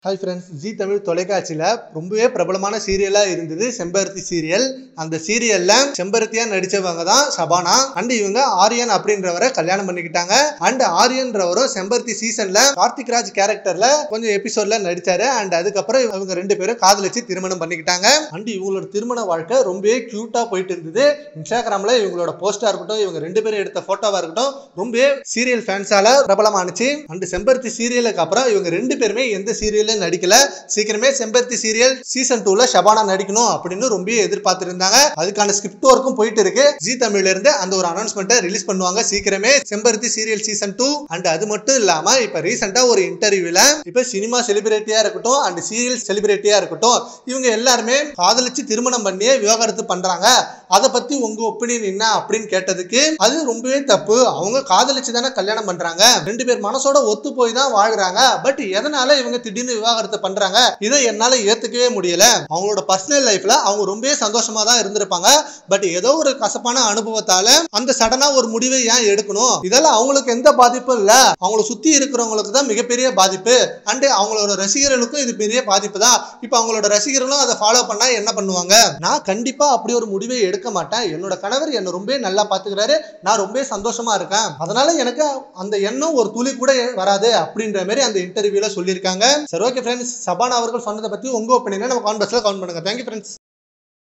Hi friends, G Tamil தொலைக்காட்சியில் ரொம்பவே பிரபலமான சீரியலாக இருந்தது செம்பருத்தி சீரியல். அந்த சீரியலில் செம்பருத்தியாக நடித்தவங்க தான் ஷபானா. அண்ட் இவங்க ஆரியன் அப்படின்றவரை கல்யாணம் பண்ணிக்கிட்டாங்க. அண்ட் ஆரியன்றவரும் செம்பருத்தி சீசனில் கார்த்திக் ராஜ் கேரக்டரில் கொஞ்சம் எபிசோடில் நடித்தார். அண்ட் அதுக்கப்புறம் இவங்க ரெண்டு பேரும் காதலிச்சு திருமணம் பண்ணிக்கிட்டாங்க. அண்ட் இவங்களோட திருமண வாழ்க்கை ரொம்பவே க்யூட்டாக போயிட்டு இருந்தது. இன்ஸ்டாகிராமில் இவங்களோட போஸ்டாக இருக்கட்டும், இவங்க ரெண்டு பேரும் எடுத்த ஃபோட்டோவாக இருக்கட்டும், ரொம்பவே சீரியல் ஃபேன்ஸால பிரபலமானுச்சு. அண்ட் செம்பருத்தி சீரியலுக்கு அப்புறம் இவங்க ரெண்டு பேருமே எந்த சீரியல் நடிக்கல. சீக்கிரமே செம்பருத்தி சீரியல் சீசன் 2ல ஷபானா நடிக்கணும் அப்படின்னு ரொம்ப எதிர்பார்த்து இருந்தாங்க. அதுக்கான ஸ்கிரிப்ட் ஒர்க்கும் போயிட்டு இருக்கு. ஜி தமிழ்ல இருந்து அந்த ஒரு அனௌன்ஸ்மெண்ட்டை ரிலீஸ் பண்ணுவாங்க சீக்கிரமே, செம்பருத்தி சீரியல் சீசன் 2. அண்ட் அது மட்டும் இல்லாம இப்ப ரீசெண்டா ஒரு இன்டர்வியூல இப்ப சினிமா செலிபிரிட்டியா இருக்கட்டும் அண்ட் சீரியல் செலிபிரிட்டியா இருக்கட்டும், இவங்க எல்லாருமே காதலிச்சு திருமணம் பண்ணி விவாகரத்து பண்றாங்க. அதை பத்தி உங்க ஒப்பீனியன் என்ன அப்படின்னு கேட்டதுக்கு, அது ரொம்பவே தப்பு. அவங்க காதலிச்சு தானே கல்யாணம் பண்றாங்க, ரெண்டு பேர் மனசோட ஒத்து போய் தான் வாழ்றாங்க. பட் எதனால இவங்க திடீர்னு விவாகரத்து பண்றாங்க, இதை என்னால ஏத்துக்கவே முடியல. அவங்களோட பர்சனல் லைஃப்ல அவங்க ரொம்பவே சந்தோஷமா தான் இருந்திருப்பாங்க. பட் ஏதோ ஒரு கசப்பான அனுபவத்தால அந்த சடனா ஒரு முடிவை ஏன் எடுக்கணும்? இதெல்லாம் அவங்களுக்கு எந்த பாதிப்பும் இல்ல, அவங்களை சுத்தி இருக்கிறவங்களுக்கு தான் மிகப்பெரிய பாதிப்பு. அண்ட் அவங்களோட ரசிகர்களுக்கும் இது பெரிய பாதிப்பு தான். இப்ப அவங்களோட ரசிகர்களும் அதை ஃபாலோ பண்ணா என்ன பண்ணுவாங்க? நான் கண்டிப்பா அப்படி ஒரு முடிவை எடுக்க மாட்டேன். என்னோட கணவர் என்ன ரொம்ப நல்லா பாத்துக்கிறாரு, நான் ரொம்ப சந்தோஷமா இருக்கேன். அதனால எனக்கு அந்த எண்ணம் ஒரு துளி கூட வராது அப்படின்ற மாதிரி அந்த இன்டர்வியூல சொல்லியிருக்காங்க. சரி, ஓகே ஃப்ரெண்ட்ஸ், ஷபானா அவர்கள் சொன்னதை பத்தி உங்க ஒப்பீனியனை நம்ம கமெண்ட் பாக்ஸ்ல கமெண்ட் பண்ணுங்க. Thank you friends.